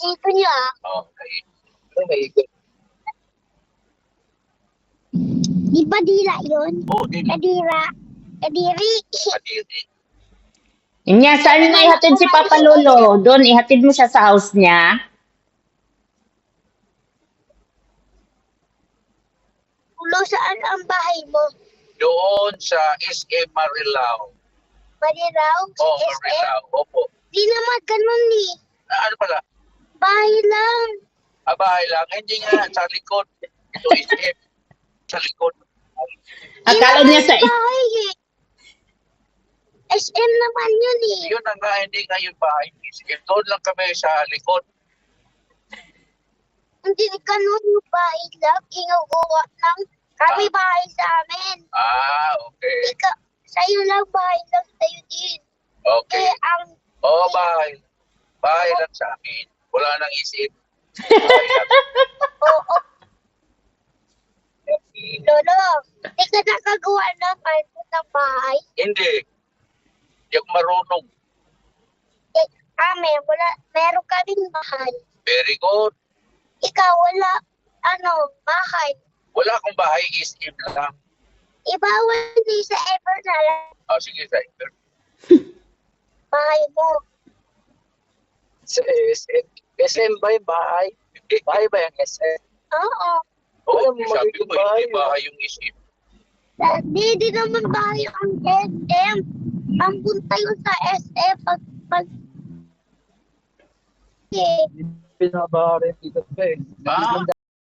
Dito niya. Okay. Ano may ikot? Di ba dila yun? Oo, dila. Kadira. Kadiri. Kadiri. Inya, saan mo ihatid si Papa Lolo? Doon, ihatid mo siya sa house niya. Ulo, saan ang bahay mo? Doon sa SM Marilao. Maniraw? Oo, SM? Marilao. Opo. Di naman ganun eh. Ano pala? Bahay lang. Bahay lang. Hindi nga, sa likod. Ito SM. Sa likod. Akala niya sa... Bahay eh. SM naman yun eh. Yun na nga, hindi nga yung bahay. SM. Doon lang kami sa likod. Hindi ganun yung bahay lang. Ginagawa lang. Kami bahay sa amin. Okay. Ikaw, sa'yo lang bahay lang sa'yo din. Okay. Eh, ang... Oo, bahay. Bahay lang sa amin. Wala nang isip. Bahay lang. Oo. Lolo, hindi ka nakagawa ng ano ng bahay. Hindi. Hindi ako marunong. Eh, kami, wala, meron kaming bahay. Very good. Ikaw, wala, bahay. Wala akong bahay, SM lang. Ibawal din sa ever na lang Sige, Cyber. bahay mo. Sa SM. SM ba yung bahay? Bahay ba yung SM? Oo. Oo, Ano sabi magiging ko, hindi bahay, bahay yung SM. Di naman bahay ang SM. Ang punta yun sa SM pag Pinabaha rin dito pa eh. Ah.